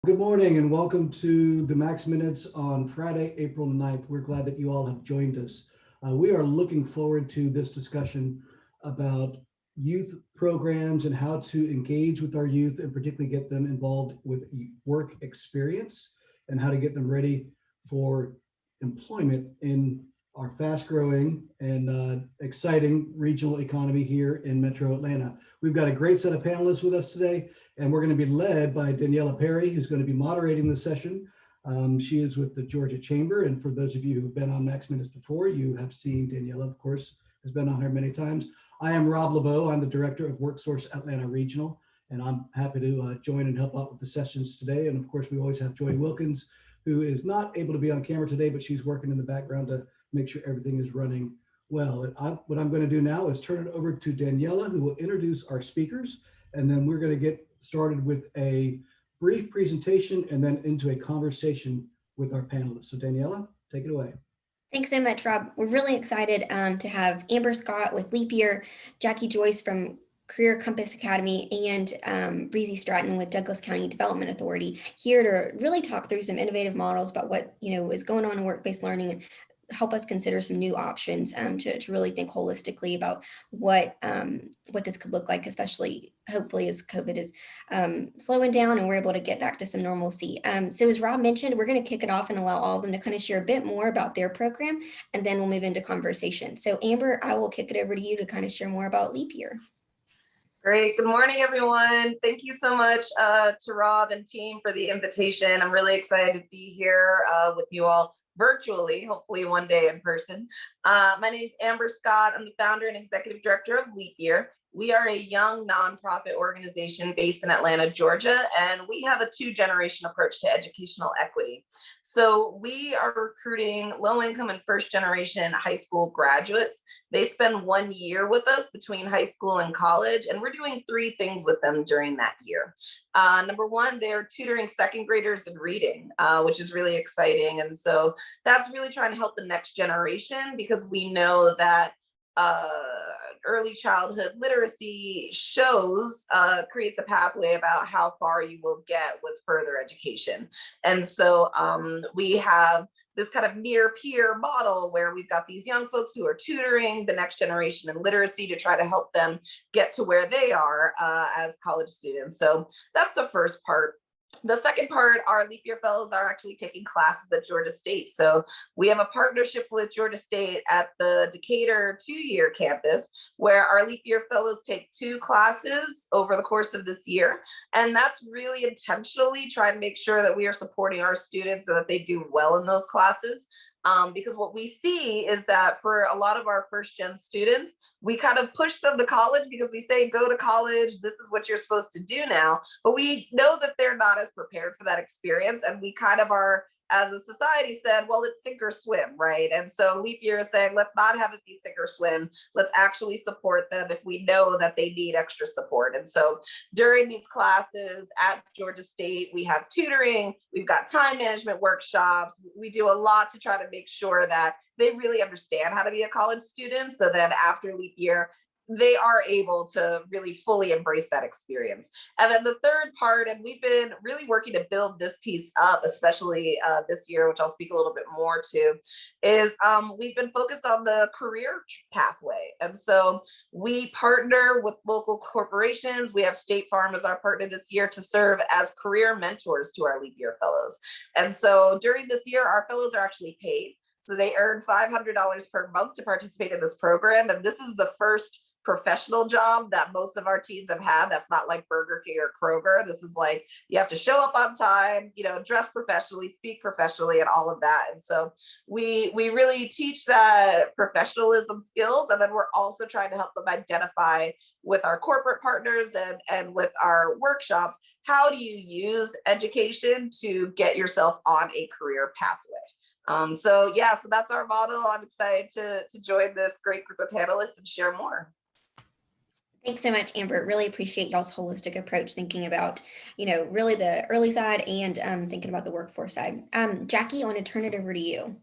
Good morning and welcome to the Max Minutes on Friday, April 9th. We're glad that you all have joined us. We are looking forward to this discussion about youth programs and how to engage with our youth and particularly get them involved with work experience and how to get them ready for employment in our fast growing and exciting regional economy here in Metro Atlanta. We've got a great set of panelists with us today. And we're going to be led by Daniela Perry, who's going to be moderating the session. She is with the Georgia Chamber. And for those of you who've been on Max Minutes before, you have seen Daniela, of course, has been on here many times. I am Rob LeBeau. I'm the Director of WorkSource Atlanta Regional, and I'm happy to join and help out with the sessions today. And of course, we always have Joy Wilkins, who is not able to be on camera today, but she's working in the background to make sure everything is running well. And what I'm going to do now is turn it over to Daniela, who will introduce our speakers. And then we're going to get started with a brief presentation and then into a conversation with our panelists. So Daniela, take it away. Thanks so much, Rob. We're really excited to have Amber Scott with Leap Year, Jacque Joyce from Career Compass Academy, and Breezy Straton with Douglas County Development Authority here to really talk through some innovative models about what is going on in work-based learning and help us consider some new options to really think holistically about what this could look like, especially hopefully as COVID is slowing down and we're able to get back to some normalcy. So as Rob mentioned, we're going to kick it off and allow all of them to kind of share a bit more about their program, and then we'll move into conversation. So Amber, I will kick it over to you to kind of share more about Leap Year. Great. Good morning, everyone. Thank you so much to Rob and team for the invitation. I'm really excited to be here with you all virtually, hopefully one day in person. My name is Amber Scott. I'm the founder and executive director of Leap Year. We are a young nonprofit organization based in Atlanta, Georgia, and we have a two-generation approach to educational equity. So we are recruiting low-income and first-generation high school graduates. They spend 1 year with us between high school and college, and we're doing 3 things with them during that year. Number one, they're tutoring second graders in reading, which is really exciting. And so that's really trying to help the next generation, because we know that early childhood literacy creates a pathway about how far you will get with further education. And so we have this kind of near peer model where we've got these young folks who are tutoring the next generation in literacy to try to help them get to where they are as college students. So that's the first part. The second part, our Leap Year Fellows are actually taking classes at Georgia State. So we have a partnership with Georgia State at the Decatur 2-year campus, where our Leap Year Fellows take 2 classes over the course of this year. And that's really intentionally trying to make sure that we are supporting our students so that they do well in those classes. Because what we see is that for a lot of our first gen students, we kind of push them to college because we say, go to college, this is what you're supposed to do now. But we know that they're not as prepared for that experience. And we kind of are, as a society, said, well, it's sink or swim, right? And so Leap Year is saying, let's not have it be sink or swim. Let's actually support them if we know that they need extra support. And so during these classes at Georgia State, we have tutoring, we've got time management workshops. We do a lot to try to make sure that they really understand how to be a college student, so that after Leap Year, they are able to really fully embrace that experience. And then the third part, and we've been really working to build this piece up, especially this year, which I'll speak a little bit more to, is we've been focused on the career pathway. And so we partner with local corporations. We have State Farm as our partner this year to serve as career mentors to our Leap Year Fellows. And so during this year, our fellows are actually paid. So they earn $500 per month to participate in this program. And this is the first professional job that most of our teens have had. That's not like Burger King or Kroger. This is like, you have to show up on time, dress professionally, speak professionally, and all of that. And so we really teach that professionalism skills. And then we're also trying to help them identify with our corporate partners and with our workshops, how do you use education to get yourself on a career pathway? So that's our model. I'm excited to join this great group of panelists and share more. Thanks so much, Amber. Really appreciate y'all's holistic approach, thinking about, really the early side and thinking about the workforce side. Jacque, I want to turn it over to you.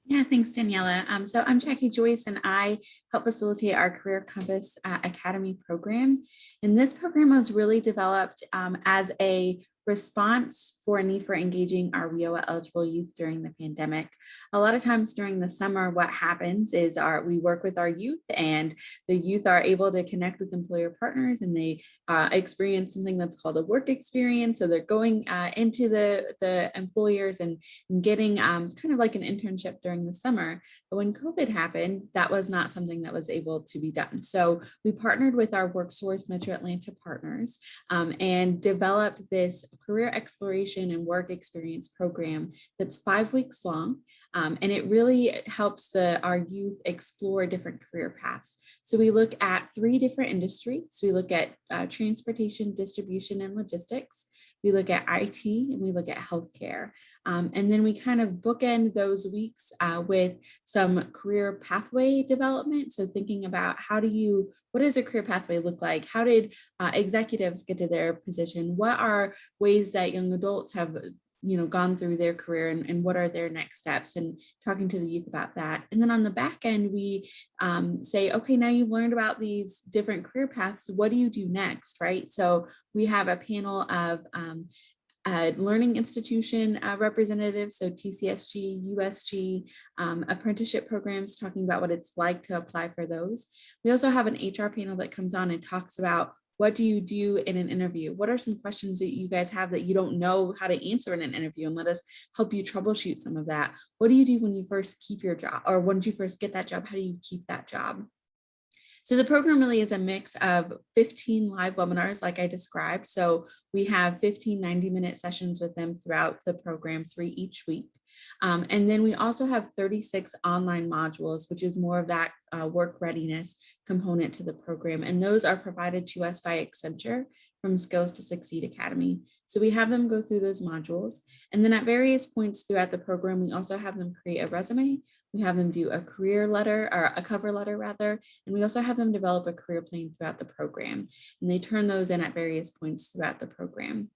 Yeah, thanks, Daniela. So I'm Jacque Joyce, and I help facilitate our Career Compass Academy program. And this program was really developed as a response for a need for engaging our WIOA eligible youth during the pandemic. A lot of times during the summer, what happens is we work with our youth, and the youth are able to connect with employer partners, and they experience something that's called a work experience. So they're going into the employers and getting kind of like an internship during the summer. But when COVID happened, that was not something that was able to be done. So we partnered with our WorkSource Metro Atlanta partners and developed this career exploration and work experience program that's 5 weeks long. And it really helps our youth explore different career paths. So we look at 3 different industries. We look at transportation, distribution, and logistics. We look at IT, and we look at healthcare. And then we kind of bookend those weeks with some career pathway development. So thinking about what does a career pathway look like? How did executives get to their position? What are ways that young adults have gone through their career, and what are their next steps, and talking to the youth about that. And then on the back end, we say, okay, now you've learned about these different career paths. What do you do next, right? So we have a panel of learning institution representatives, so TCSG, USG, apprenticeship programs, talking about what it's like to apply for those. We also have an HR panel that comes on and talks about, what do you do in an interview? What are some questions that you guys have that you don't know how to answer in an interview? And let us help you troubleshoot some of that. What do you do when you first keep your job, or when you first get that job? How do you keep that job? So the program really is a mix of 15 live webinars, like I described. So we have 15 90-minute sessions with them throughout the program, 3 each week. And then we also have 36 online modules, which is more of that work readiness component to the program. And those are provided to us by Accenture from Skills to Succeed Academy. So we have them go through those modules. And then at various points throughout the program, we also have them create a resume. We have them do a career letter, or a cover letter rather, and we also have them develop a career plan throughout the program. And they turn those in at various points throughout the program.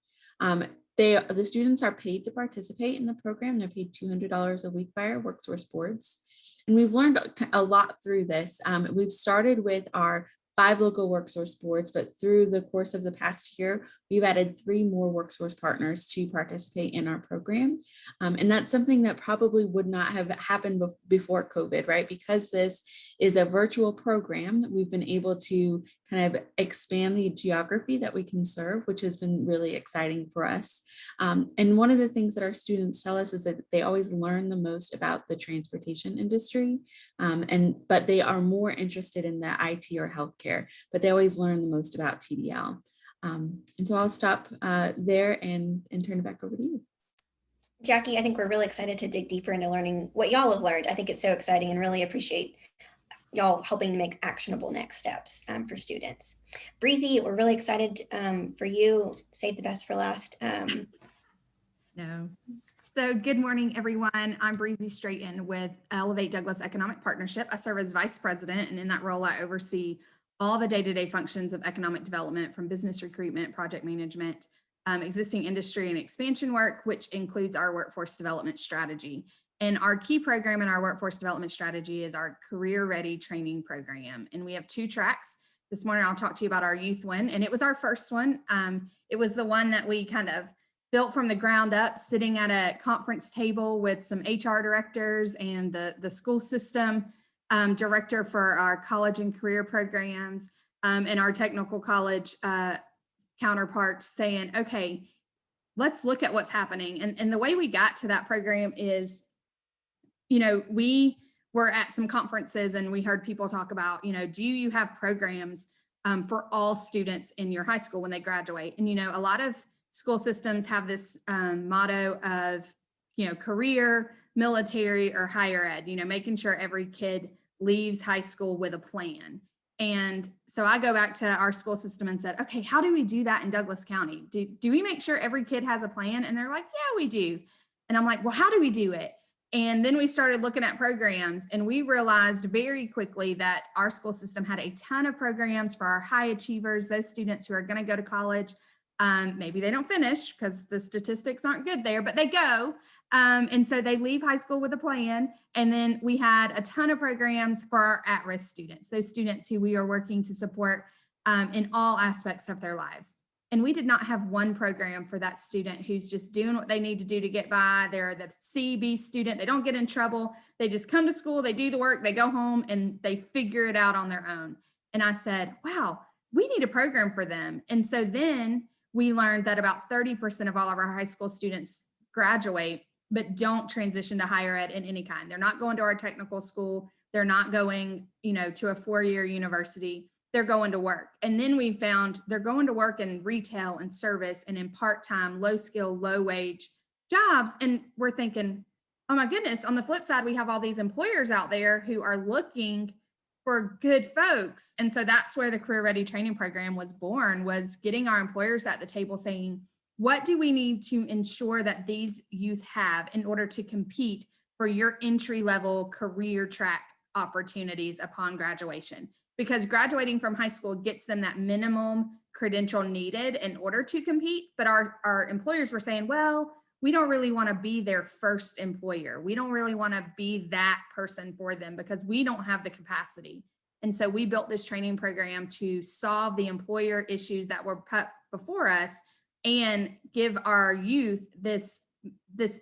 The students are paid to participate in the program. They're paid $200 a week by our WorkSource boards. And we've learned a lot through this. We've started with our 5 local WorkSource boards, but through the course of the past year, we've added 3 more WorkSource partners to participate in our program. And that's something that probably would not have happened before COVID, right? Because this is a virtual program, we've been able to kind of expand the geography that we can serve, which has been really exciting for us. And one of the things that our students tell us is that they always learn the most about the transportation industry, but they are more interested in the IT or healthcare, but they always learn the most about TDL. And so I'll stop there and turn it back over to you. Jacque, I think we're really excited to dig deeper into learning what y'all have learned. I think it's so exciting, and really appreciate y'all helping to make actionable next steps for students. Breezy, we're really excited for you. Save the best for last. No. So good morning, everyone. I'm Breezy Straton with Elevate Douglas Economic Partnership. I serve as Vice President, and in that role, I oversee all the day-to-day functions of economic development, from business recruitment, project management, existing industry and expansion work, which includes our workforce development strategy. And our key program in our workforce development strategy is our Career Ready training program. And we have 2 tracks. This morning, I'll talk to you about our youth one, and it was our first one. It was the one that we kind of built from the ground up, sitting at a conference table with some HR directors and the school system director for our college and career programs and our technical college counterparts, saying, okay, let's look at what's happening. And the way we got to that program is, we were at some conferences and we heard people talk about, do you have programs for all students in your high school when they graduate? And, a lot of school systems have this motto of, career, military, or higher ed, making sure every kid leaves high school with a plan. And so I go back to our school system and said, okay, how do we do that in Douglas County? Do we make sure every kid has a plan? And they're like, yeah, we do. And I'm like, well, how do we do it? And then we started looking at programs, and we realized very quickly that our school system had a ton of programs for our high achievers, those students who are going to go to college. Maybe they don't finish because the statistics aren't good there, but they go. And so they leave high school with a plan. And then we had a ton of programs for our at-risk students, those students who we are working to support in all aspects of their lives. And we did not have one program for that student who's just doing what they need to do to get by. They're the C/B student. They don't get in trouble. They just come to school, they do the work, they go home, and they figure it out on their own. And I said, wow, we need a program for them. And so then we learned that about 30% of all of our high school students graduate, but don't transition to higher ed in any kind. They're not going to our technical school. They're not going, to a 4-year university. They're going to work. And then we found they're going to work in retail and service and in part-time, low skill, low wage jobs. And we're thinking, oh my goodness, on the flip side, we have all these employers out there who are looking for good folks. And so that's where the Career Ready training program was born, was getting our employers at the table saying, what do we need to ensure that these youth have in order to compete for your entry-level career track opportunities upon graduation? Because graduating from high school gets them that minimum credential needed in order to compete. But our employers were saying, well, we don't really want to be their first employer. We don't really want to be that person for them because we don't have the capacity. And so we built this training program to solve the employer issues that were put before us and give our youth this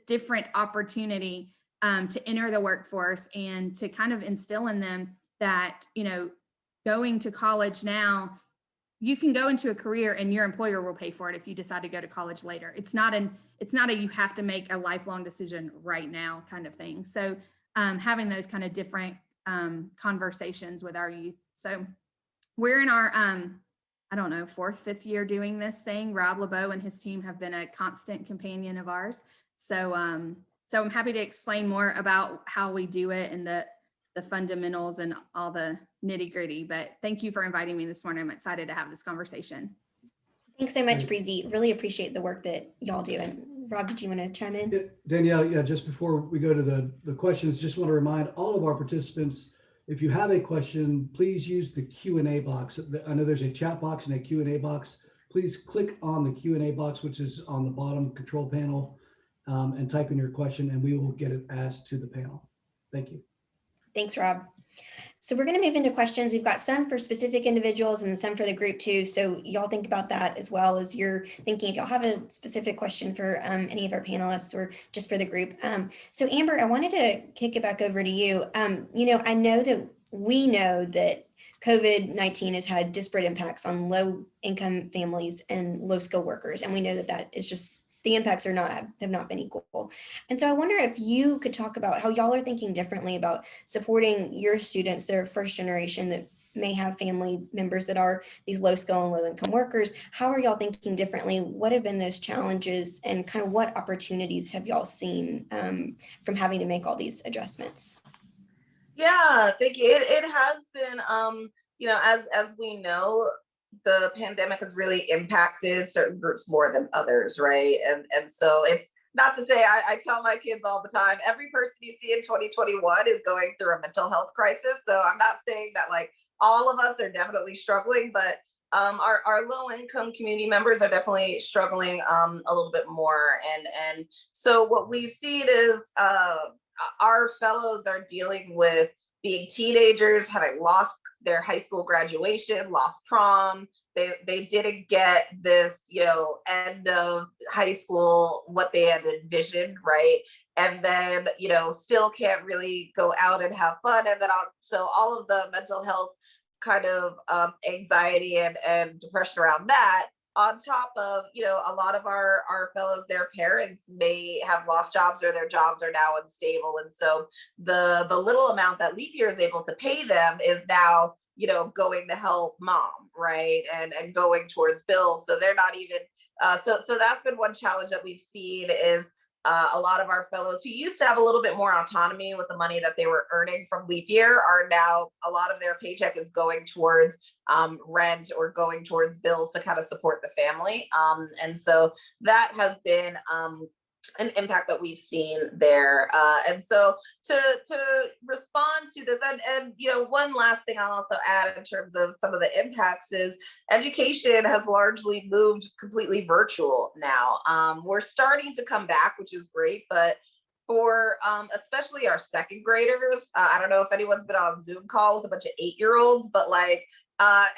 different opportunity to enter the workforce and to kind of instill in them that, going to college now, you can go into a career and your employer will pay for it if you decide to go to college later. It's not a you have to make a lifelong decision right now kind of thing. So having those kind of different conversations with our youth. So we're in our, 4th, 5th year doing this thing. Rob LeBeau and his team have been a constant companion of ours. So I'm happy to explain more about how we do it and the fundamentals and all the nitty gritty, but thank you for inviting me this morning. I'm excited to have this conversation. Thanks so much, Breezy. Really appreciate the work that y'all do. And Rob, did you want to chime in? Yeah, Danielle, just before we go to the questions, just want to remind all of our participants, if you have a question, please use the Q&A box. I know there's a chat box and a Q&A box. Please click on the Q&A box, which is on the bottom control panel, and type in your question, and we will get it asked to the panel. Thank you. Thanks, Rob. So we're going to move into questions. We've got some for specific individuals and some for the group too. So y'all think about that as well as you're thinking if y'all have a specific question for any of our panelists or just for the group. So Amber, I wanted to kick it back over to you. I know that we know that COVID-19 has had disparate impacts on low income families and low skilled workers. And we know that that is just the impacts have not been equal. And so I wonder if you could talk about how y'all are thinking differently about supporting your students, their first generation that may have family members that are these low skill and low income workers. How are y'all thinking differently? What have been those challenges and kind of what opportunities have y'all seen from having to make all these adjustments? Yeah, thank you. It has been, as we know, the pandemic has really impacted certain groups more than others, right? And so it's not to say, I tell my kids all the time, every person you see in 2021 is going through a mental health crisis. So I'm not saying that like all of us are definitely struggling, but our low income community members are definitely struggling a little bit more. And so what we've seen is our fellows are dealing with being teenagers, having lost their high school graduation, lost prom. They didn't get this, end of high school, what they had envisioned, right? And then, still can't really go out and have fun. And then so all of the mental health kind of anxiety and depression around that, on top of, a lot of our fellows, their parents may have lost jobs or their jobs are now unstable. And so the little amount that Leap Year is able to pay them is now, going to help mom, right? And going towards bills. So they're not even, so that's been one challenge that we've seen is a lot of our fellows who used to have a little bit more autonomy with the money that they were earning from Leap Year are now, a lot of their paycheck is going towards rent or going towards bills to kind of support the family. And so that has been an impact that we've seen there. And so to respond to this, and one last thing I'll also add in terms of some of the impacts is education has largely moved completely virtual now. We're starting to come back, which is great, but for especially our second graders. I don't know if anyone's been on a Zoom call with a bunch of 8-year-olds, but like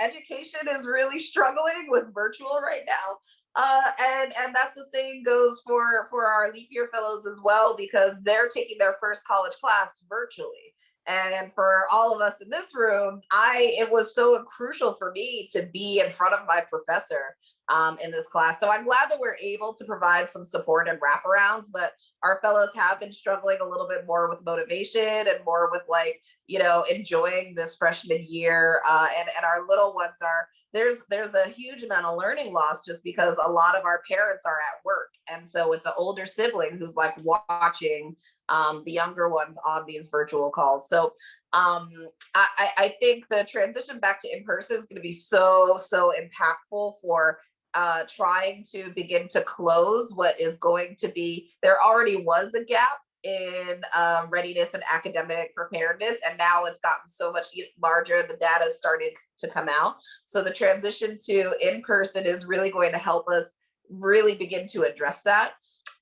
education is really struggling with virtual right now. And that's the same goes for our leap year fellows as well, because they're taking their first college class virtually. And for all of us in this room, it was so crucial for me to be in front of my professor in this class. So I'm glad that we're able to provide some support and wraparounds, but our fellows have been struggling a little bit more with motivation and more with like, enjoying this freshman year. And our little ones there's a huge amount of learning loss just because a lot of our parents are at work. And so it's an older sibling who's like watching the younger ones on these virtual calls. So I think the transition back to in-person is going to be so impactful for trying to begin to close what is going to be, there already was a gap in readiness and academic preparedness, and now it's gotten so much larger. The data is starting to come out. So the transition to in-person is really going to help us really begin to address that.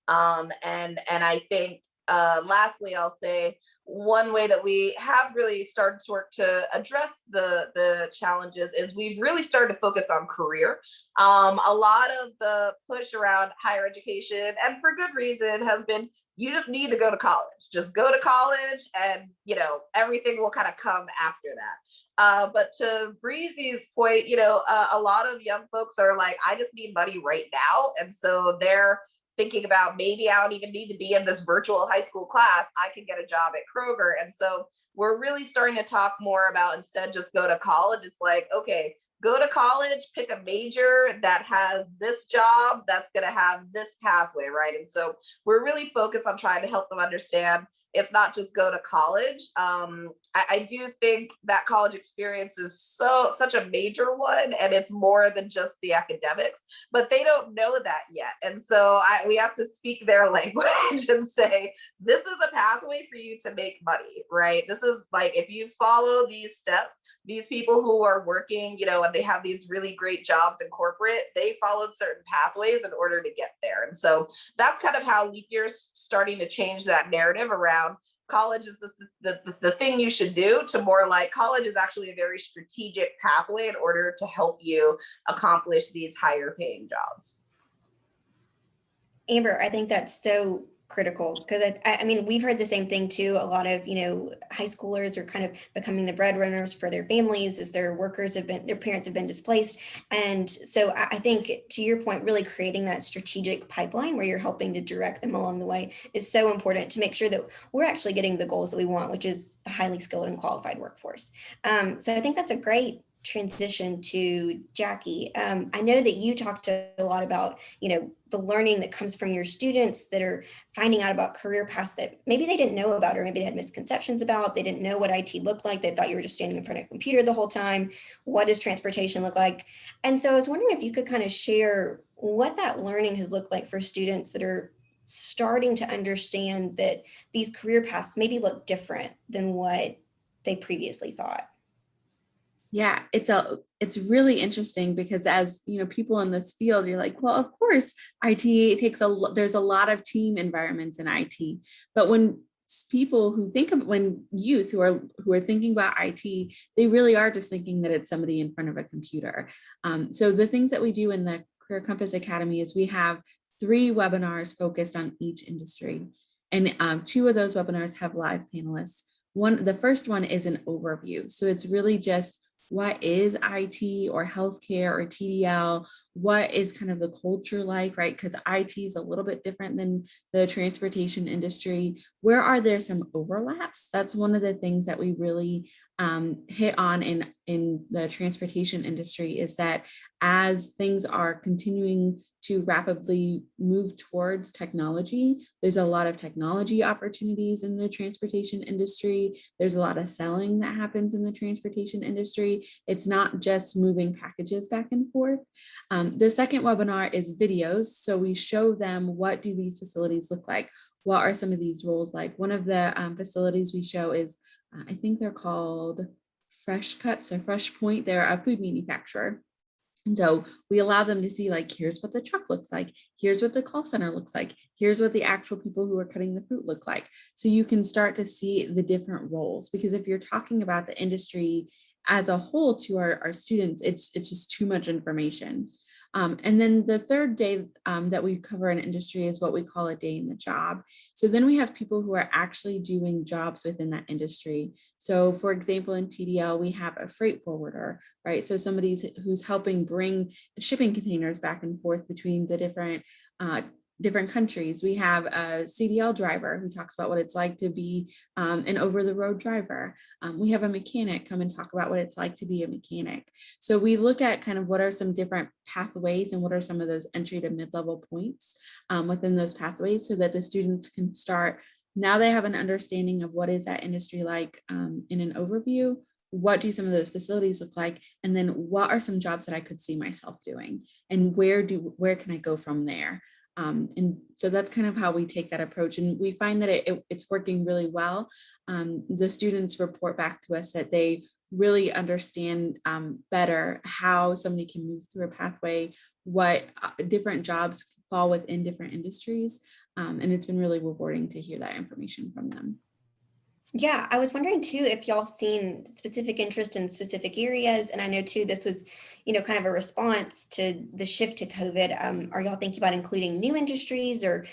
And I think lastly, I'll say one way that we have really started to work to address the challenges is we've really started to focus on career. A lot of the push around higher education, and for good reason, has been you just need to go to college. Just go to college and, everything will kind of come after that. But to Breezy's point, a lot of young folks are like, I just need money right now. And so they're thinking about maybe I don't even need to be in this virtual high school class. I can get a job at Kroger. And so we're really starting to talk more about instead just go to college. It's like, okay, go to college, pick a major that has this job that's going to have this pathway, right? And so we're really focused on trying to help them understand it's not just go to college. I do think that college experience is such a major one, and it's more than just the academics, but they don't know that yet. And so we have to speak their language and say, this is a pathway for you to make money, right? This is like, if you follow these steps, these people who are working, and they have these really great jobs in corporate, they followed certain pathways in order to get there. And so that's kind of how leap year's starting to change that narrative around college is the thing you should do, to more like college is actually a very strategic pathway in order to help you accomplish these higher paying jobs. Amber, I think that's so critical, because I mean, we've heard the same thing too. A lot of, high schoolers are kind of becoming the breadwinners for their families as their parents have been displaced. And so I think, to your point, really creating that strategic pipeline where you're helping to direct them along the way is so important to make sure that we're actually getting the goals that we want, which is a highly skilled and qualified workforce. So I think that's a great transition to Jacque. I know that you talked a lot about, the learning that comes from your students that are finding out about career paths that maybe they didn't know about, or maybe they had misconceptions about. They didn't know what IT looked like. They thought you were just standing in front of a computer the whole time. What does transportation look like? And so I was wondering if you could kind of share what that learning has looked like for students that are starting to understand that these career paths maybe look different than what they previously thought. Yeah, it's really interesting because as people in this field, you're like, well, of course, IT there's a lot of team environments in IT, but when people who think of when youth who are thinking about IT, they really are just thinking that it's somebody in front of a computer. So the things that we do in the Career Compass Academy is we have 3 webinars focused on each industry, and 2 of those webinars have live panelists. The first one is an overview, so it's really just what is IT or healthcare or TDL? What is kind of the culture like, right? Because IT is a little bit different than the transportation industry. Where are there some overlaps? That's one of the things that we really hit on in the transportation industry, is that as things are continuing to rapidly move towards technology, there's a lot of technology opportunities in the transportation industry. There's a lot of selling that happens in the transportation industry. It's not just moving packages back and forth. The second webinar is videos. So we show them, what do these facilities look like? What are some of these roles like? One of the facilities we show is, I think they're called Fresh Cuts or Fresh Point. They're a food manufacturer. And so we allow them to see, like, here's what the truck looks like, here's what the call center looks like, here's what the actual people who are cutting the fruit look like. So you can start to see the different roles, because if you're talking about the industry as a whole to our students, it's just too much information. And then the third day that we cover an industry is what we call a day in the job. So then we have people who are actually doing jobs within that industry. So for example, in TDL, we have a freight forwarder, right? So somebody who's helping bring shipping containers back and forth between the different countries. We have a CDL driver who talks about what it's like to be an over-the-road driver. We have a mechanic come and talk about what it's like to be a mechanic. So we look at kind of what are some different pathways and what are some of those entry to mid-level points within those pathways, so that the students can start, now they have an understanding of what is that industry like in an overview. What do some of those facilities look like? And then what are some jobs that I could see myself doing? And where can I go from there? And so that's kind of how we take that approach. And we find that it's working really well. The students report back to us that they really understand better how somebody can move through a pathway, what different jobs fall within different industries. And it's been really rewarding to hear that information from them. Yeah, I was wondering too if y'all seen specific interest in specific areas. And I know too, this was, kind of a response to the shift to COVID. Are y'all thinking about including new industries, or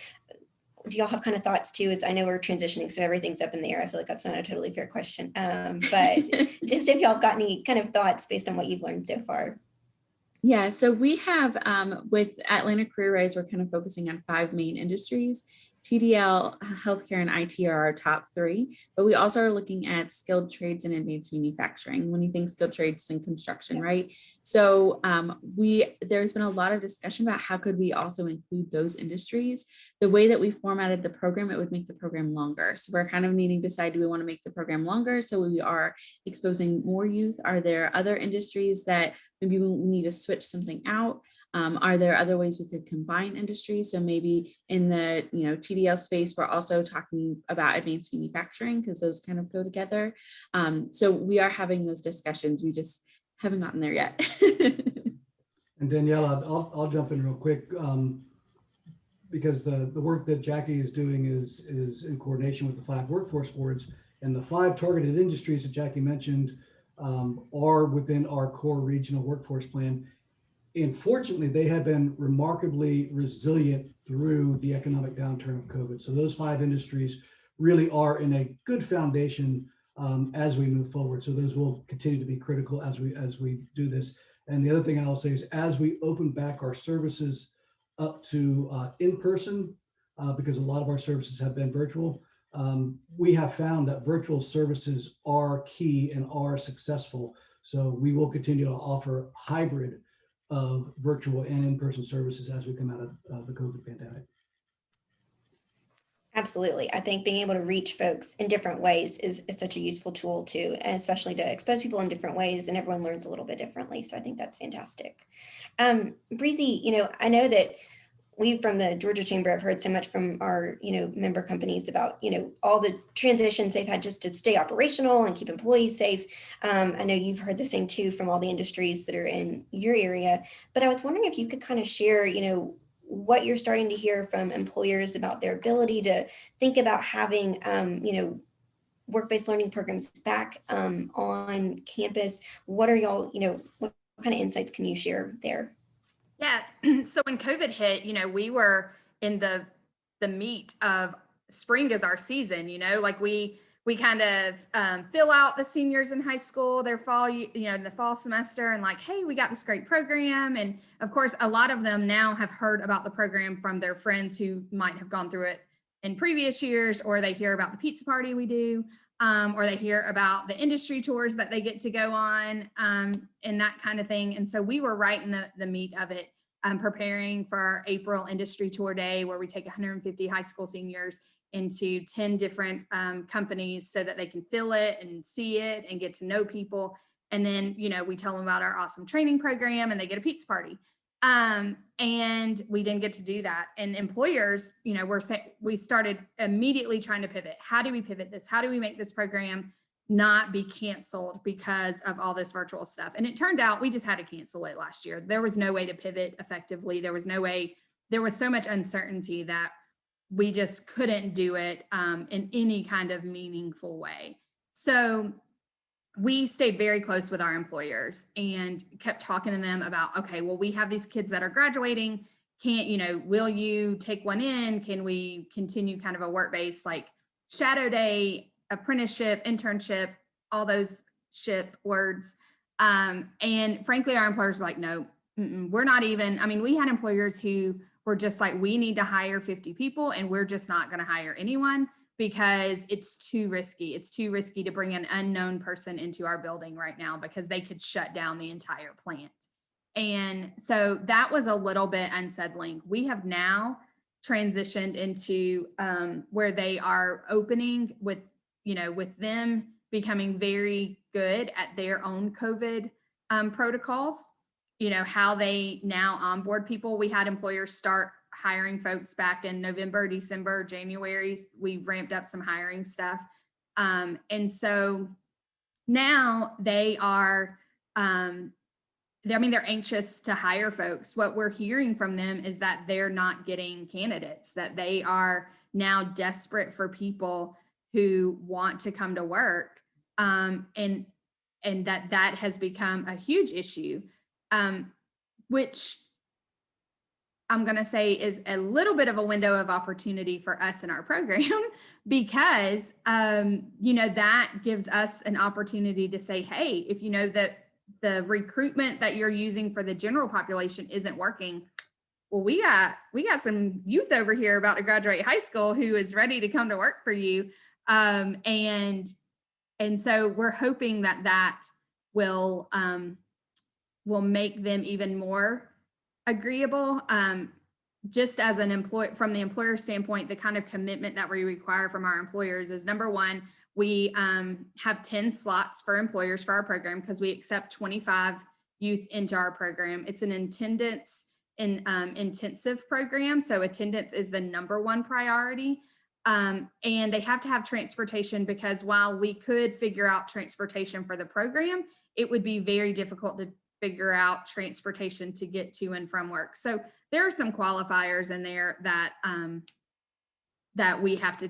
do y'all have kind of thoughts too? As I know we're transitioning, so everything's up in the air. I feel like that's not a totally fair question. But just if y'all got any kind of thoughts based on what you've learned so far. Yeah, so we have with Atlanta Career Rise, we're kind of focusing on 5 main industries. TDL, healthcare, and IT are our top 3, but we also are looking at skilled trades and advanced manufacturing. When you think skilled trades, think construction, right? So there's been a lot of discussion about how could we also include those industries. The way that we formatted the program, it would make the program longer. So we're kind of needing to decide, do we want to make the program longer so we are exposing more youth? Are there other industries that maybe we need to switch something out? Are there other ways we could combine industries? So maybe in the TDL space, we're also talking about advanced manufacturing, because those kind of go together. So we are having those discussions. We just haven't gotten there yet. And Danielle, I'll jump in real quick, because the work that Jacque is doing is in coordination with the 5 workforce boards, and the 5 targeted industries that Jacque mentioned are within our core regional workforce plan. And fortunately, they have been remarkably resilient through the economic downturn of COVID. So those 5 industries really are in a good foundation as we move forward. So those will continue to be critical as we do this. And the other thing I'll say is, as we open back our services up to in-person, because a lot of our services have been virtual, we have found that virtual services are key and are successful. So we will continue to offer hybrid of virtual and in-person services as we come out of the COVID pandemic. Absolutely. I think being able to reach folks in different ways is such a useful tool too, and especially to expose people in different ways, and everyone learns a little bit differently. So I think that's fantastic. Breezy, I know that we from the Georgia Chamber have heard so much from our, member companies about, all the transitions they've had just to stay operational and keep employees safe. I know you've heard the same too from all the industries that are in your area, but I was wondering if you could kind of share, what you're starting to hear from employers about their ability to think about having, work-based learning programs back on campus. What are y'all, what kind of insights can you share there? Yeah. So when COVID hit, we were in the meat of spring is our season, like we kind of fill out the seniors in high school, their fall, in the fall semester, and like, hey, we got this great program. And of course, a lot of them now have heard about the program from their friends who might have gone through it in previous years, or they hear about the pizza party we do, or they hear about the industry tours that they get to go on, and that kind of thing. And so we were right in the meat of it, preparing for our April industry tour day, where we take 150 high school seniors into 10 different companies so that they can feel it and see it and get to know people. And then, we tell them about our awesome training program, and they get a pizza party. And we didn't get to do that. And employers, we started immediately trying to pivot. How do we pivot this? How do we make this program not be canceled because of all this virtual stuff. And it turned out we just had to cancel it last year. There was no way to pivot effectively. There was no way, there was so much uncertainty that we just couldn't do it in any kind of meaningful way. So we stayed very close with our employers and kept talking to them about, okay, well, we have these kids that are graduating. Will you take one in? Can we continue kind of a work-based like shadow day, apprenticeship, internship, all those ship words. And frankly, our employers were like, no, we're not even, I mean, we had employers who were just like, we need to hire 50 people and we're just not going to hire anyone because it's too risky. It's too risky to bring an unknown person into our building right now because they could shut down the entire plant. And so that was a little bit unsettling. We have now transitioned into where they are opening with them becoming very good at their own COVID protocols, how they now onboard people. We had employers start hiring folks back in November, December, January. We ramped up some hiring stuff. And so now they are, they're anxious to hire folks. What we're hearing from them is that they're not getting candidates, that they are now desperate for people who want to come to work. And that has become a huge issue, which I'm going to say is a little bit of a window of opportunity for us in our program because, that gives us an opportunity to say, hey, if you know that the recruitment that you're using for the general population isn't working, well, we got some youth over here about to graduate high school who is ready to come to work for you. And so we're hoping that will make them even more agreeable. Just as an employee, from the employer standpoint, the kind of commitment that we require from our employers is, number one, we have 10 slots for employers for our program because we accept 25 youth into our program. It's an attendance intensive program. So attendance is the number one priority. And they have to have transportation because while we could figure out transportation for the program, it would be very difficult to figure out transportation to get to and from work. So there are some qualifiers in there that that we have to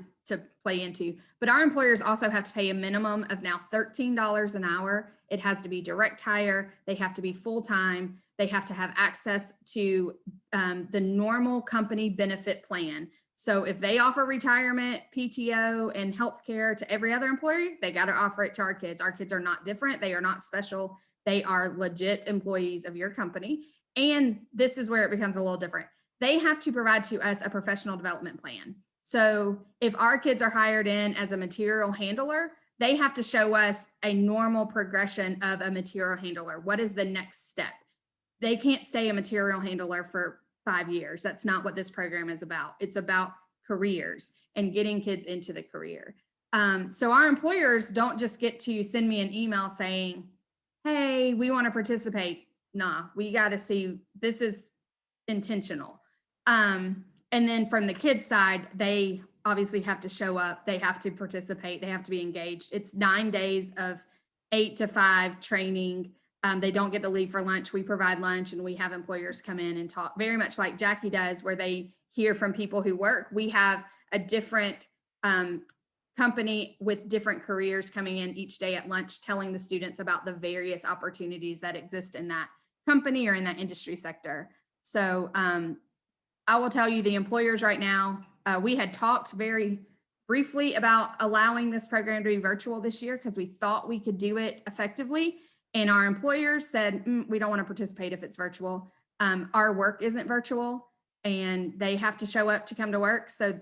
play into, but our employers also have to pay a minimum of now $13 an hour. It has to be direct hire. They have to be full-time. They have to have access to the normal company benefit plan. So if they offer retirement, PTO, and healthcare to every other employee, they got to offer it to our kids. Our kids are not different. They are not special. They are legit employees of your company. And this is where it becomes a little different. They have to provide to us a professional development plan. So if our kids are hired in as a material handler, they have to show us a normal progression of a material handler. What is the next step? They can't stay a material handler for 5 years. That's not what this program is about. It's about careers and getting kids into the career. So our employers don't just get to send me an email saying, hey, we want to participate. Nah, we got to see this is intentional. And then from the kids side, they obviously have to show up. They have to participate. They have to be engaged. It's 9 days of 8 to 5 training. They don't get to leave for lunch. We provide lunch and we have employers come in and talk, very much like Jackie does, where they hear from people who work. We have a different company with different careers coming in each day at lunch, telling the students about the various opportunities that exist in that company or in that industry sector. So I will tell you, the employers right now, we had talked very briefly about allowing this program to be virtual this year because we thought we could do it effectively. And our employers said, we don't want to participate if it's virtual. Our work isn't virtual and they have to show up to come to work. So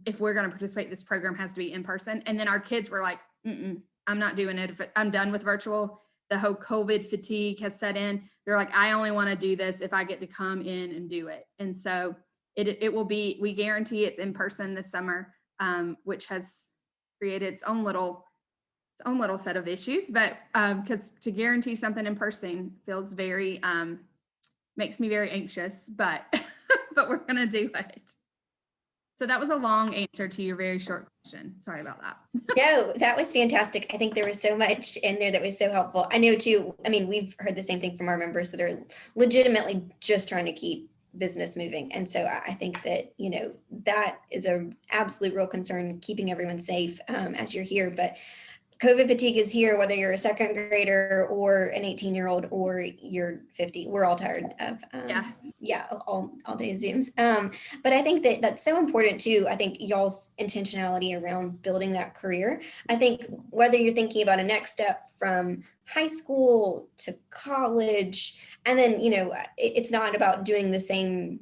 if we're going to participate, this program has to be in person. And then our kids were like, I'm not doing it. I'm done with virtual. The whole COVID fatigue has set in. They're like, I only want to do this if I get to come in and do it. And so it will be, we guarantee it's in person this summer, which has created its own little set of issues, but because to guarantee something in person feels very, makes me very anxious, but, but we're going to do it. So that was a long answer to your very short question. Sorry about that. No, that was fantastic. I think there was so much in there that was so helpful. I know too, I mean, we've heard the same thing from our members that are legitimately just trying to keep business moving. And so I think that, that is a absolute real concern, keeping everyone safe as you're here. But COVID fatigue is here, whether you're a second grader or an 18-year-old or you're 50. We're all tired of all day Zooms. But I think that that's so important too. I think y'all's intentionality around building that career. I think whether you're thinking about a next step from high school to college, and then it's not about doing the same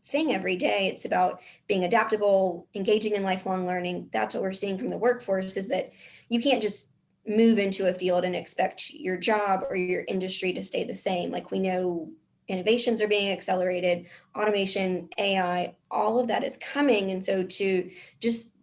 thing every day. It's about being adaptable, engaging in lifelong learning. That's what we're seeing from the workforce, is that you can't just move into a field and expect your job or your industry to stay the same. Like, we know innovations are being accelerated, automation, AI, all of that is coming. And so to just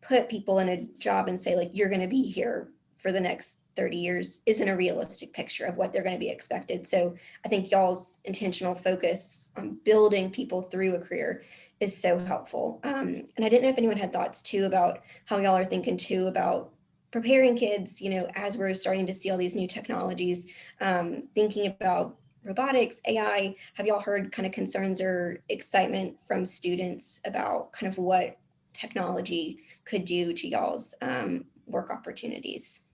put people in a job and say, like, you're going to be here for the next 30 years isn't a realistic picture of what they're going to be expected. So I think y'all's intentional focus on building people through a career is so helpful. And I didn't know if anyone had thoughts too about how y'all are thinking too about preparing kids, as we're starting to see all these new technologies, thinking about robotics, AI. Have y'all heard kind of concerns or excitement from students about kind of what technology could do to y'all's work opportunities?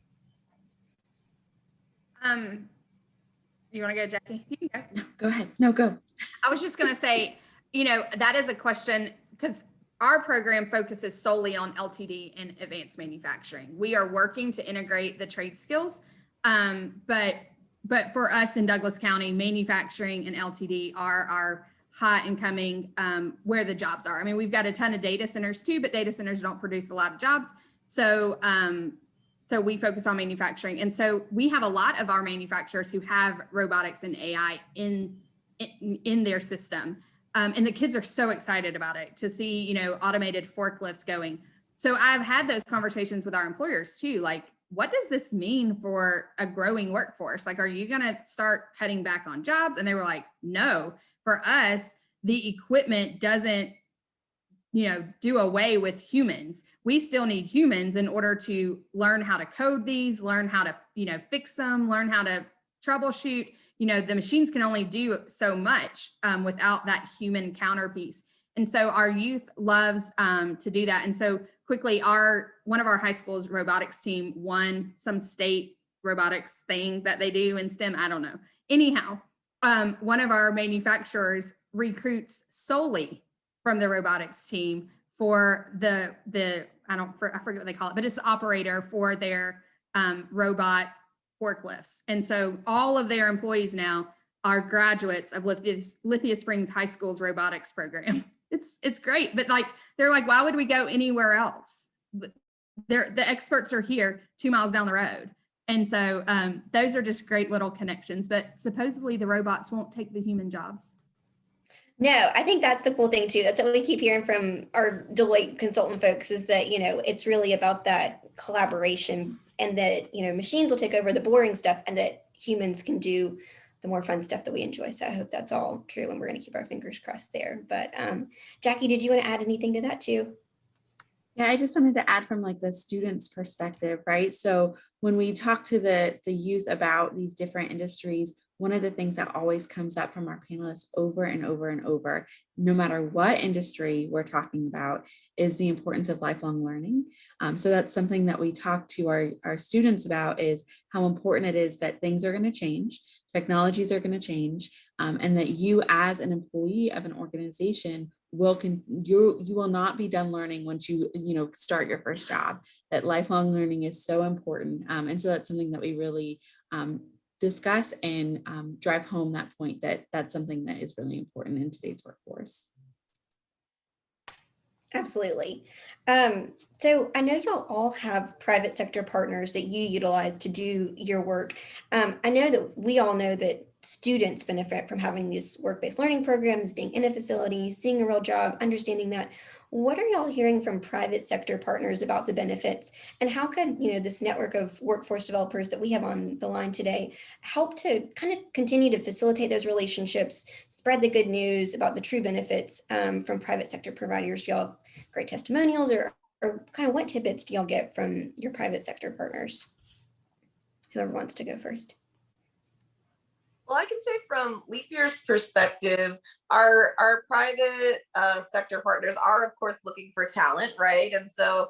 You want to go, Jackie? You can go. No, go ahead. No, go. I was just going to say, that is a question, because our program focuses solely on LTD and advanced manufacturing. We are working to integrate the trade skills, but for us in Douglas County, manufacturing and LTD are our high incoming where the jobs are. I mean, we've got a ton of data centers too, but data centers don't produce a lot of jobs. So we focus on manufacturing. And so we have a lot of our manufacturers who have robotics and AI in their system. And the kids are so excited about it, to see, automated forklifts going. So I've had those conversations with our employers too. Like, what does this mean for a growing workforce? Like, are you going to start cutting back on jobs? And they were like, no, for us, the equipment doesn't, do away with humans. We still need humans in order to learn how to code these, learn how to, fix them, learn how to troubleshoot. The machines can only do so much without that human counterpiece. And so our youth loves to do that. And so quickly, one of our high school's robotics team won some state robotics thing that they do in STEM. I don't know. Anyhow, one of our manufacturers recruits solely from the robotics team for I forget what they call it, but it's the operator for their robot forklifts. And so all of their employees now are graduates of Lithia Springs High School's robotics program. It's great, but they're like, why would we go anywhere else? The experts are here 2 miles down the road. And so those are just great little connections, but supposedly the robots won't take the human jobs. No, I think that's the cool thing too. That's what we keep hearing from our Deloitte consultant folks, is that, it's really about that collaboration, and that, machines will take over the boring stuff and that humans can do the more fun stuff that we enjoy. So I hope that's all true, and we're going to keep our fingers crossed there. But Jackie, did you want to add anything to that too? Yeah, I just wanted to add from the student's perspective, right? So when we talk to the youth about these different industries, one of the things that always comes up from our panelists over and over and over, no matter what industry we're talking about, is the importance of lifelong learning. So that's something that we talk to our students about, is how important it is that things are going to change, technologies are going to change, and that you as an employee of an organization you will not be done learning once you start your first job. That lifelong learning is so important, and so that's something that we really discuss and drive home that point, that that's something that is really important in today's workforce. Absolutely. So I know y'all all have private sector partners that you utilize to do your work. I know that we all know that students benefit from having these work-based learning programs, being in a facility, seeing a real job, understanding that. What are y'all hearing from private sector partners about the benefits? And how could, this network of workforce developers that we have on the line today help to kind of continue to facilitate those relationships, spread the good news about the true benefits from private sector providers? Do y'all have great testimonials, or kind of what tidbits do y'all get from your private sector partners? Whoever wants to go first. Well, I can say from Leap Year's perspective, our private sector partners are, of course, looking for talent, right? And so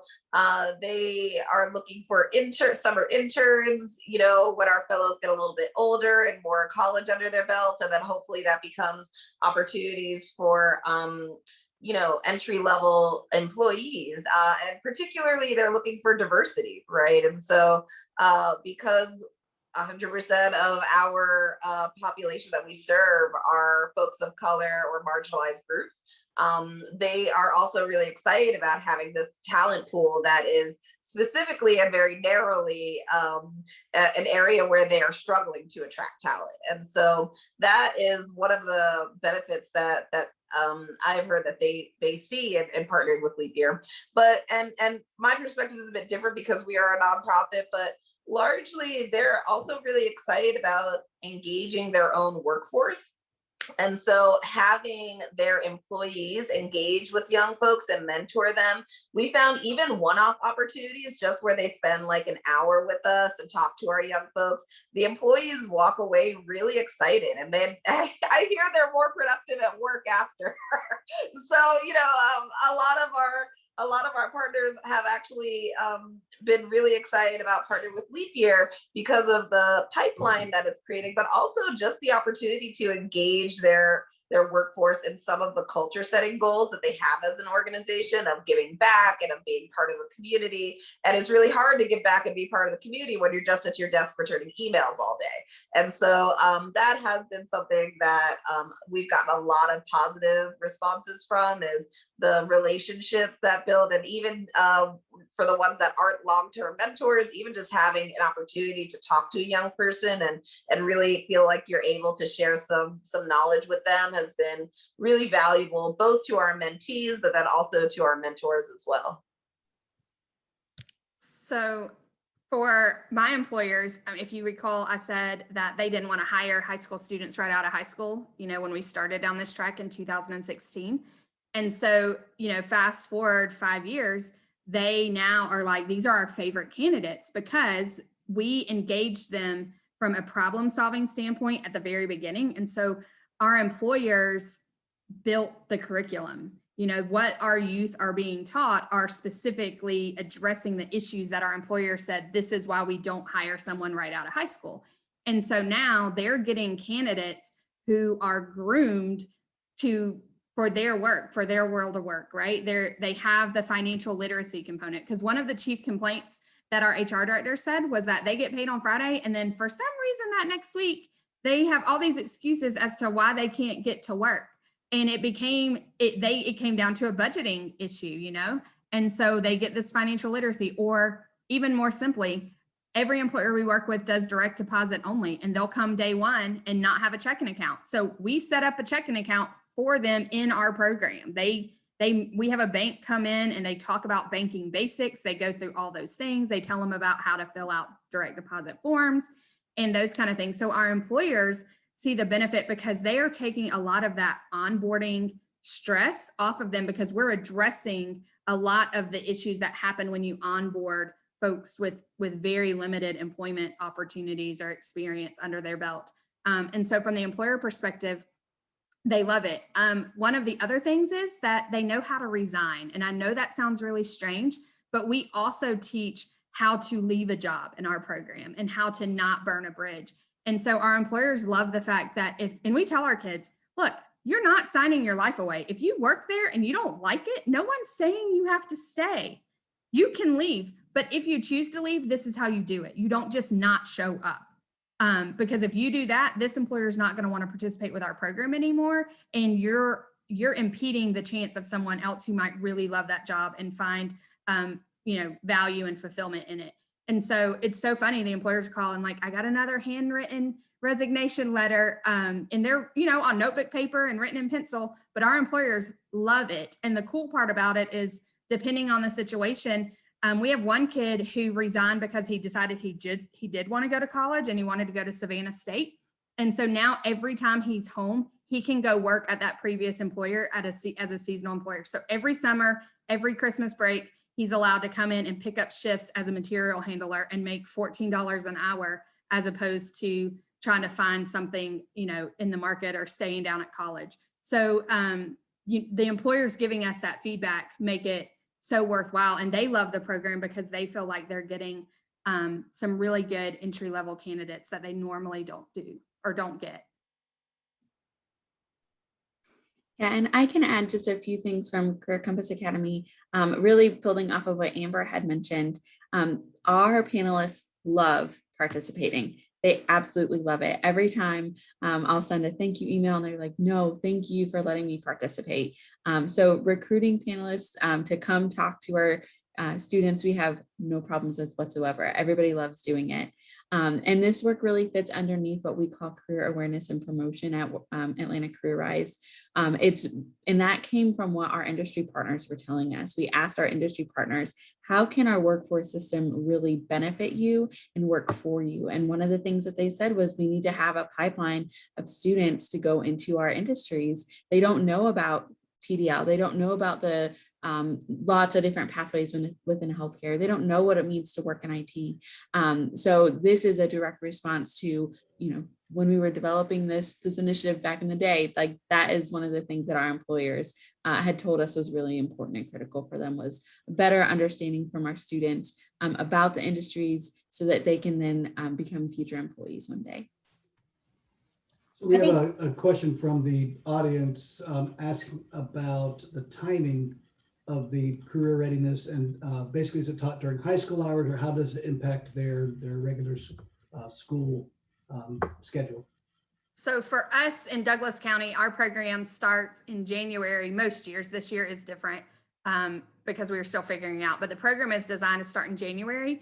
they are looking for summer interns, when our fellows get a little bit older and more college under their belt, and then hopefully that becomes opportunities for entry-level employees, and particularly they're looking for diversity, right? And so because 100% of our population that we serve are folks of color or marginalized groups, they are also really excited about having this talent pool that is specifically and very narrowly an area where they are struggling to attract talent. And so that is one of the benefits that I've heard that they see in partnering with Leap Year. But and my perspective is a bit different because we are a nonprofit, but largely they're also really excited about engaging their own workforce. And so having their employees engage with young folks and mentor them, we found even one-off opportunities just where they spend like an hour with us and talk to our young folks. The employees walk away really excited, and then I hear they're more productive at work after. So, a lot of our partners have actually been really excited about partnering with Leap Year because of the pipeline that it's creating, but also just the opportunity to engage their workforce in some of the culture setting goals that they have as an organization of giving back and of being part of the community. And it's really hard to give back and be part of the community when you're just at your desk returning emails all day. And so that has been something that we've gotten a lot of positive responses from, is the relationships that build, and even for the ones that aren't long-term mentors, even just having an opportunity to talk to a young person and really feel like you're able to share some knowledge with them has been really valuable, both to our mentees, but then also to our mentors as well. So for my employers, if you recall, I said that they didn't want to hire high school students right out of high school, when we started down this track in 2016. And so, fast forward 5 years, they now are like, these are our favorite candidates because we engaged them from a problem solving standpoint at the very beginning. And so our employers built the curriculum. What our youth are being taught are specifically addressing the issues that our employer said, this is why we don't hire someone right out of high school. And so now they're getting candidates who are groomed for their work, for their world of work, right? They have the financial literacy component, because one of the chief complaints that our HR director said was that they get paid on Friday, and then for some reason that next week they have all these excuses as to why they can't get to work. And it came down to a budgeting issue, and so they get this financial literacy. Or even more simply, every employer we work with does direct deposit only, and they'll come day one and not have a checking account. So we set up a checking account for them in our program. We have a bank come in and they talk about banking basics. They go through all those things. They tell them about how to fill out direct deposit forms and those kind of things. So our employers see the benefit because they are taking a lot of that onboarding stress off of them, because we're addressing a lot of the issues that happen when you onboard folks with very limited employment opportunities or experience under their belt. And so from the employer perspective, they love it. One of the other things is that they know how to resign. And I know that sounds really strange, but we also teach how to leave a job in our program and how to not burn a bridge. And so our employers love the fact that and we tell our kids, look, you're not signing your life away. If you work there and you don't like it, no one's saying you have to stay. You can leave, but if you choose to leave, this is how you do it. You don't just not show up. Because if you do that, this employer is not going to want to participate with our program anymore. And you're impeding the chance of someone else who might really love that job and find, value and fulfillment in it. And so it's so funny. The employers call and like, I got another handwritten resignation letter, and they're, on notebook paper and written in pencil, but our employers love it. And the cool part about it is, depending on the situation, we have one kid who resigned because he decided he did want to go to college and he wanted to go to Savannah State. And so now every time he's home, he can go work at that previous employer as a seasonal employer. So every summer, every Christmas break, he's allowed to come in and pick up shifts as a material handler and make $14 an hour, as opposed to trying to find something, in the market or staying down at college. So the employers giving us that feedback make it so worthwhile. And they love the program because they feel like they're getting some really good entry-level candidates that they normally don't get. Yeah, and I can add just a few things from Career Compass Academy, really building off of what Amber had mentioned. Our panelists love participating. They absolutely love it. Every time I'll send a thank you email and they're like, no, thank you for letting me participate. So recruiting panelists to come talk to our students, we have no problems with whatsoever. Everybody loves doing it. And this work really fits underneath what we call career awareness and promotion at Atlanta Career Rise. And that came from what our industry partners were telling us. We asked our industry partners, how can our workforce system really benefit you and work for you? And one of the things that they said was, we need to have a pipeline of students to go into our industries. They don't know about TDL. They don't know about the lots of different pathways within healthcare. They don't know what it means to work in IT. So this is a direct response to, when we were developing this initiative back in the day, like that is one of the things that our employers had told us was really important and critical for them, was a better understanding from our students about the industries so that they can then become future employees one day. We have a question from the audience asking about the timing of the career readiness, and basically, is it taught during high school hours, or how does it impact their regular school schedule? So for us in Douglas County, our program starts in January most years. This year is different because we are still figuring out, but the program is designed to start in January.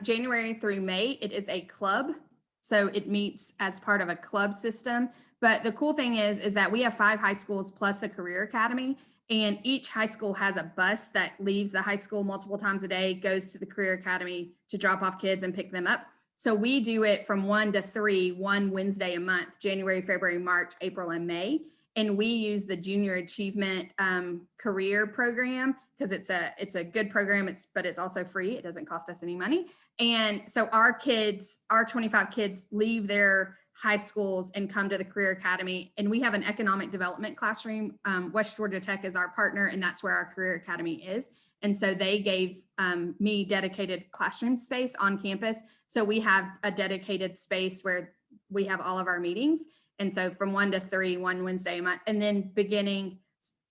January through May, it is a club. So it meets as part of a club system. But the cool thing is that we have 5 high schools plus a career academy, and each high school has a bus that leaves the high school multiple times a day, goes to the career academy to drop off kids and pick them up. So we do it from 1 to 3, one Wednesday a month, January, February, March, April, and May. And we use the Junior Achievement Career Program because it's a good program, but it's also free. It doesn't cost us any money. And so our 25 kids leave their high schools and come to the Career Academy. And we have an economic development classroom. West Georgia Tech is our partner, and that's where our Career Academy is. And so they gave me dedicated classroom space on campus. So we have a dedicated space where we have all of our meetings. And so from 1 to 3, one Wednesday a month, and then beginning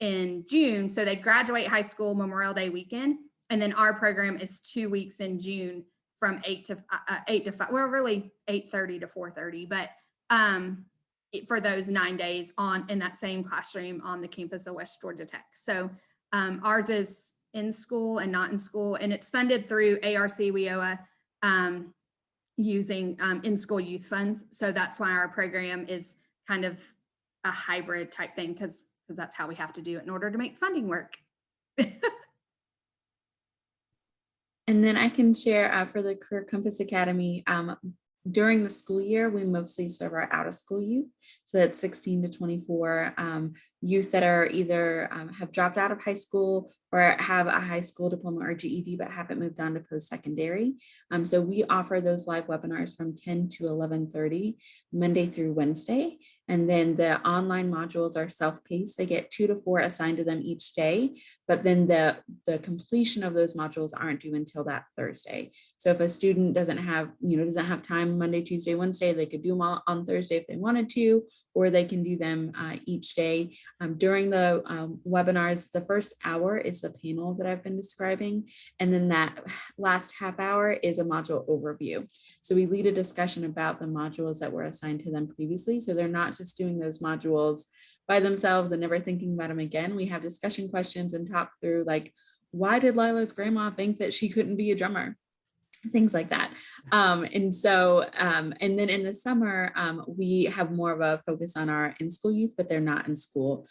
in June. So they graduate high school Memorial Day weekend. And then our program is 2 weeks in June from 8 to 5, well, really 8:30 to 4:30, but for those 9 days in that same classroom on the campus of West Georgia Tech. So ours is in school and not in school, and it's funded through ARC WIOA using in-school youth funds. So that's why our program is kind of a hybrid type thing, because that's how we have to do it in order to make funding work. And then I can share for the Career Compass Academy, during the school year, we mostly serve our out-of-school youth. So that's 16 to 24 youth that are either have dropped out of high school or have a high school diploma or GED, but haven't moved on to post-secondary. So we offer those live webinars from 10 to 11:30, Monday through Wednesday. And then the online modules are self-paced. They get 2 to 4 assigned to them each day, but then the completion of those modules aren't due until that Thursday. So if a student doesn't have time Monday, Tuesday, Wednesday, they could do them all on Thursday if they wanted to, or they can do them each day. During the webinars, the first hour is the panel that I've been describing. And then that last half hour is a module overview. So we lead a discussion about the modules that were assigned to them previously. So they're not just doing those modules by themselves and never thinking about them again. We have discussion questions and talk through, like, why did Lila's grandma think that she couldn't be a drummer? things like that. And then in the summer, we have more of a focus on our in-school youth, but they're not in school.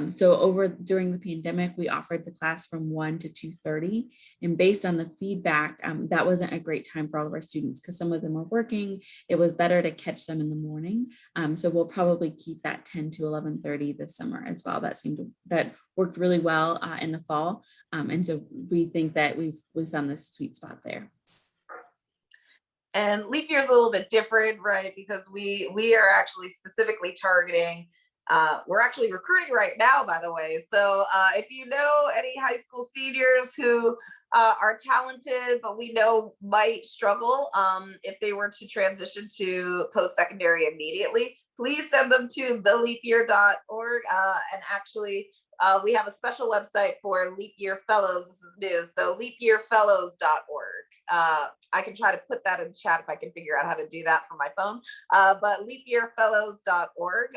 So during the pandemic, we offered the class from 1 to 2:30. And based on the feedback, that wasn't a great time for all of our students because some of them were working. It was better to catch them in the morning. So we'll probably keep that 10 to 11:30 this summer as well. That worked really well in the fall. And so we think that we've found this sweet spot there. And leap year is a little bit different, right? Because we are actually specifically targeting, we're actually recruiting right now, by the way. So if you know any high school seniors who are talented, but we know might struggle if they were to transition to post-secondary immediately, please send them to theleapyear.org. And actually, we have a special website for Leap Year Fellows. This is new. So leapyearfellows.org. I can try to put that in the chat if I can figure out how to do that from my phone. But leapyearfellows.org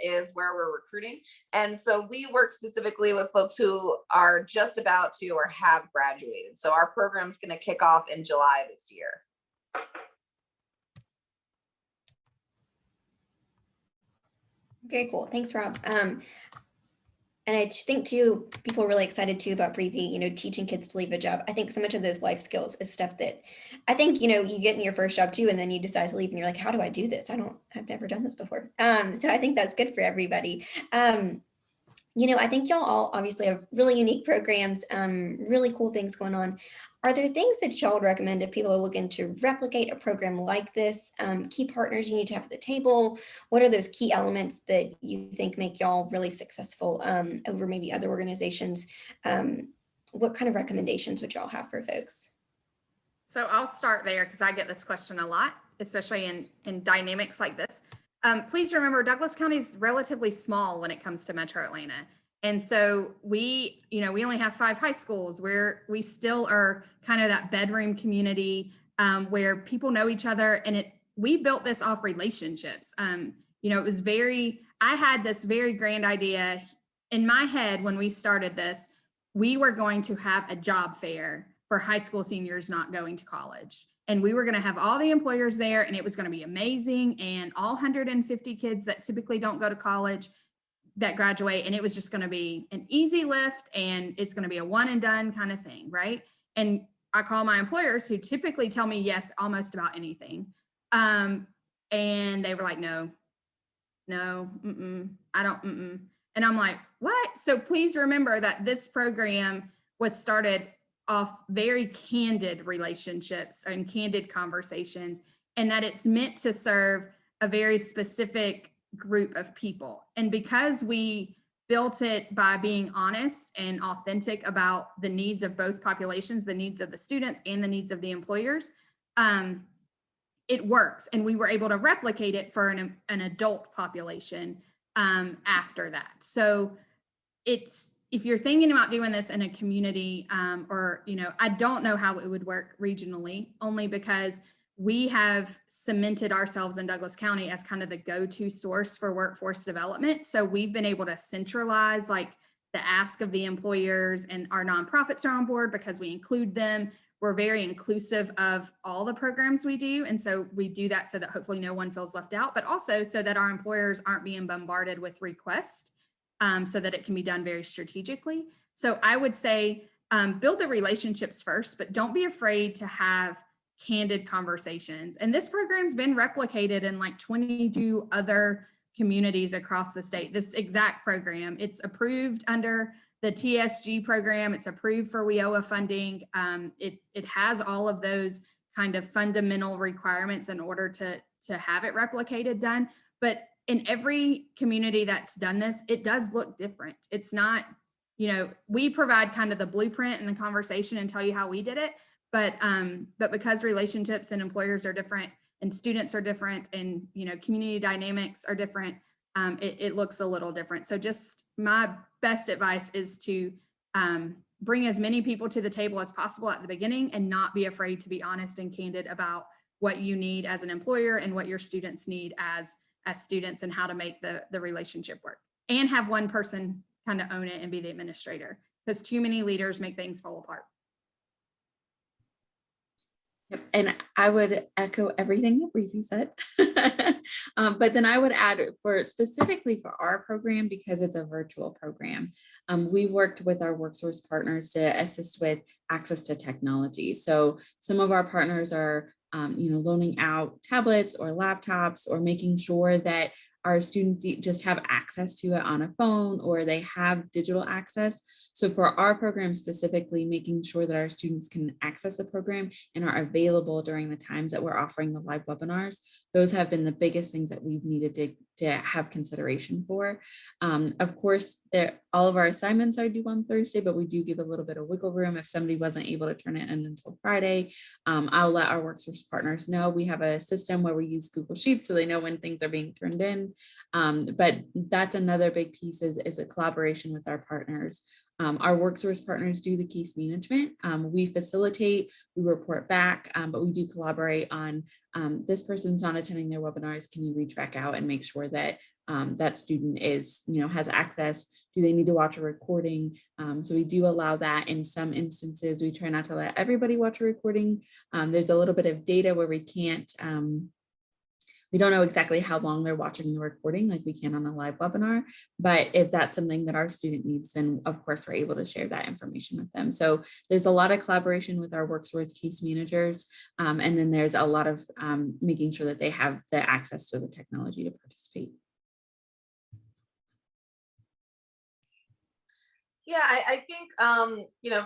is where we're recruiting. And so we work specifically with folks who are just about to or have graduated. So our program is going to kick off in July this year. Very cool. Thanks, Rob. And I think too, people are really excited too about Breezy, teaching kids to leave a job. I think so much of those life skills is stuff that I think, you get in your first job too, and then you decide to leave and you're like, how do I do this? I've never done this before. So I think that's good for everybody. I think y'all all obviously have really unique programs, really cool things going on. Are there things that y'all would recommend if people are looking to replicate a program like this? Key partners you need to have at the table? What are those key elements that you think make y'all really successful over maybe other organizations? What kind of recommendations would y'all have for folks? So I'll start there because I get this question a lot, especially in dynamics like this. Please remember, Douglas County is relatively small when it comes to Metro Atlanta. And so we only have 5 high schools where we still are kind of that bedroom community where people know each other. And we built this off relationships. I had this very grand idea in my head when we started this. We were going to have a job fair for high school seniors not going to college. And we were going to have all the employers there, and it was going to be amazing. And all 150 kids that typically don't go to college that graduate, and it was just going to be an easy lift, and it's going to be a one and done kind of thing, right? And I call my employers who typically tell me yes almost about anything. And they were like, no, I don't, And I'm like, what? So please remember that this program was started off very candid relationships and candid conversations, and that it's meant to serve a very specific group of people. And because we built it by being honest and authentic about the needs of both populations, the needs of the students and the needs of the employers, it works. And we were able to replicate it for an adult population after that. So if you're thinking about doing this in a community I don't know how it would work regionally, only because we have cemented ourselves in Douglas County as kind of the go-to source for workforce development. So we've been able to centralize like the ask of the employers, and our nonprofits are on board because we include them. We're very inclusive of all the programs we do. And so we do that so that hopefully no one feels left out, but also so that our employers aren't being bombarded with requests, so that it can be done very strategically. So I would say build the relationships first, but don't be afraid to have candid conversations. And this program's been replicated in like 22 other communities across the state. This exact program, it's approved under the TSG program. It's approved for WIOA funding. It has all of those kind of fundamental requirements in order to have it replicated done. But in every community that's done this, it does look different. It's not, we provide kind of the blueprint and the conversation and tell you how we did it. But because relationships and employers are different and students are different and, community dynamics are different, it looks a little different. So just my best advice is to bring as many people to the table as possible at the beginning and not be afraid to be honest and candid about what you need as an employer and what your students need as students and how to make the relationship work, and have one person kind of own it and be the administrator, because too many leaders make things fall apart. Yep, and I would echo everything that Breezy said. But then I would add for specifically for our program, because it's a virtual program, we've worked with our WorkSource partners to assist with access to technology. So some of our partners are loaning out tablets or laptops, or making sure that our students just have access to it on a phone, or they have digital access. So for our program specifically, making sure that our students can access the program and are available during the times that we're offering the live webinars. Those have been the biggest things that we've needed to have consideration for. Of course, all of our assignments are due on Thursday, but we do give a little bit of wiggle room if somebody wasn't able to turn it in until Friday. I'll let our WorkSource partners know. We have a system where we use Google Sheets so they know when things are being turned in. But that's another big piece is a collaboration with our partners. Our WorkSource partners do the case management. We facilitate, we report back, but we do collaborate on this person's not attending their webinars. Can you reach back out and make sure that that student is, has access? Do they need to watch a recording? So we do allow that in some instances. We try not to let everybody watch a recording. There's a little bit of data where we can't, we don't know exactly how long they're watching the recording like we can on a live webinar, but if that's something that our student needs, then of course we're able to share that information with them. So there's a lot of collaboration with our WorkSource case managers. And then there's a lot of making sure that they have the access to the technology to participate. Yeah, I think,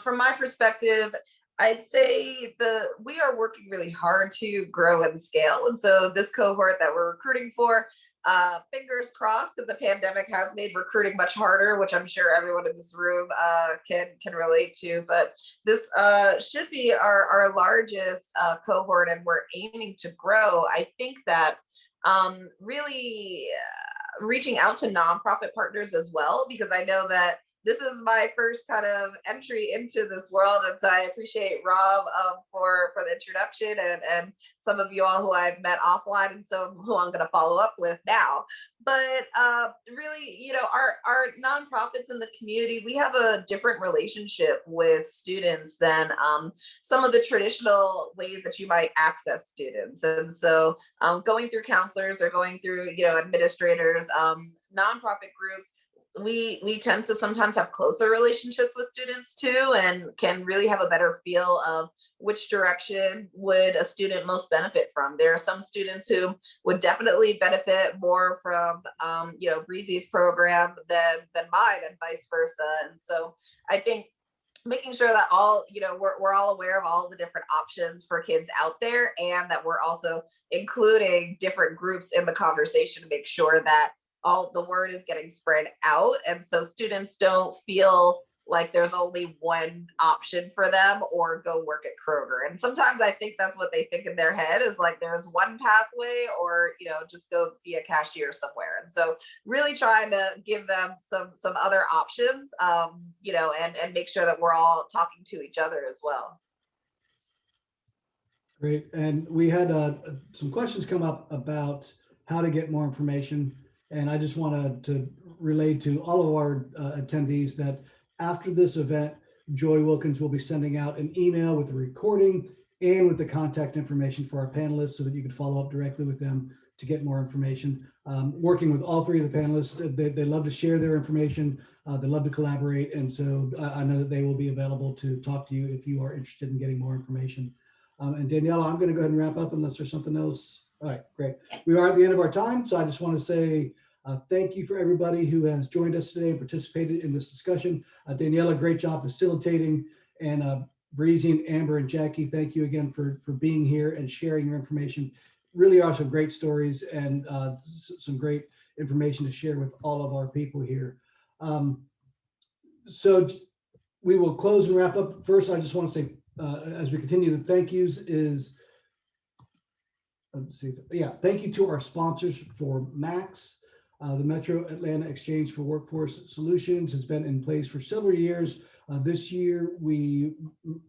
from my perspective, I'd say we are working really hard to grow and scale. And so this cohort that we're recruiting for, fingers crossed, because the pandemic has made recruiting much harder, which I'm sure everyone in this room can relate to. But this should be our largest cohort, and we're aiming to grow. I think that really reaching out to nonprofit partners as well, because I know that this is my first kind of entry into this world. And so I appreciate Rob for the introduction, and some of you all who I've met offline, and so who I'm going to follow up with now. But really, our nonprofits in the community, we have a different relationship with students than some of the traditional ways that you might access students. And so going through counselors or going through, administrators, nonprofit groups, we tend to sometimes have closer relationships with students too, and can really have a better feel of which direction would a student most benefit from. There are some students who would definitely benefit more from Breezy's program than mine, and vice versa. And so I think making sure that we're all aware of all the different options for kids out there, and that we're also including different groups in the conversation to make sure that all the word is getting spread out. And so students don't feel like there's only one option for them, or go work at Kroger. And sometimes I think that's what they think in their head, is like there's one pathway, or just go be a cashier somewhere. And so really trying to give them some other options, and make sure that we're all talking to each other as well. Great. And we had some questions come up about how to get more information. And I just wanted to relay to all of our attendees that after this event, Joy Wilkins will be sending out an email with the recording and with the contact information for our panelists, so that you can follow up directly with them to get more information. Working with all three of the panelists, they love to share their information. They love to collaborate. And so I know that they will be available to talk to you if you are interested in getting more information. And Daniela, I'm going to go ahead and wrap up unless there's something else. All right, great. We are at the end of our time. So I just want to say thank you for everybody who has joined us today and participated in this discussion. Daniela, great job facilitating. And Breezy and Amber and Jackie, thank you again for being here and sharing your information. Really are some great stories and some great information to share with all of our people here. So we will close and wrap up. First, I just want to say, as we continue the thank yous is, let's see, thank you to our sponsors for MAX. The Metro Atlanta Exchange for Workforce Solutions has been in place for several years. This year, we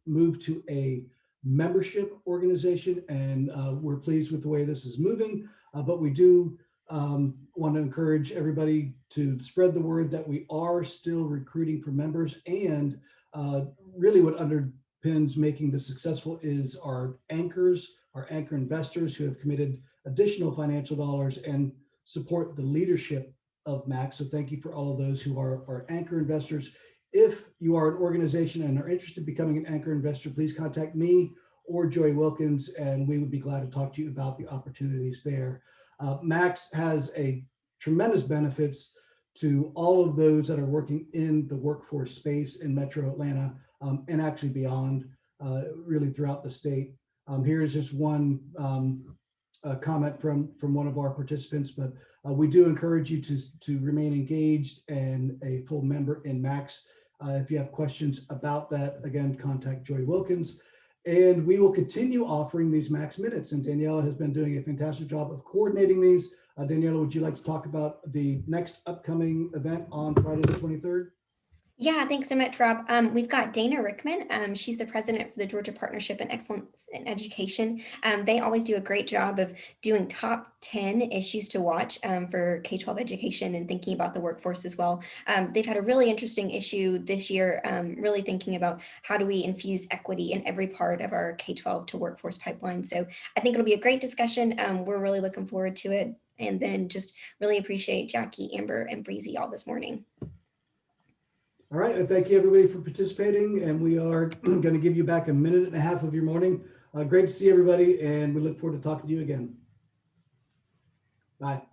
moved to a membership organization, and we're pleased with the way this is moving. But we do want to encourage everybody to spread the word that we are still recruiting for members, and really what underpins pins making this successful is our anchors, our anchor investors who have committed additional financial dollars and support the leadership of Max. So thank you for all of those who are our anchor investors. If you are an organization and are interested in becoming an anchor investor, please contact me or Joy Wilkins, and we would be glad to talk to you about the opportunities there. Max has a tremendous benefits to all of those that are working in the workforce space in Metro Atlanta and actually beyond, really throughout the state. Here is just one comment from one of our participants, but we do encourage you to remain engaged and a full member in Max. If you have questions about that, again, contact Joy Wilkins. And we will continue offering these Max Minutes. And Daniela has been doing a fantastic job of coordinating these. Daniela, would you like to talk about the next upcoming event on Friday the 23rd? Yeah, thanks so much, Rob. We've got Dana Rickman. She's the president for the Georgia Partnership in Excellence in Education. They always do a great job of doing top 10 issues to watch for K-12 education and thinking about the workforce as well. They've had a really interesting issue this year, really thinking about how do we infuse equity in every part of our K-12 to workforce pipeline. So I think it'll be a great discussion. We're really looking forward to it. And then just really appreciate Jackie, Amber, and Breezy all this morning. All right, and thank you everybody for participating, and we are going to give you back a minute and a half of your morning. Great to see everybody, and we look forward to talking to you again. Bye.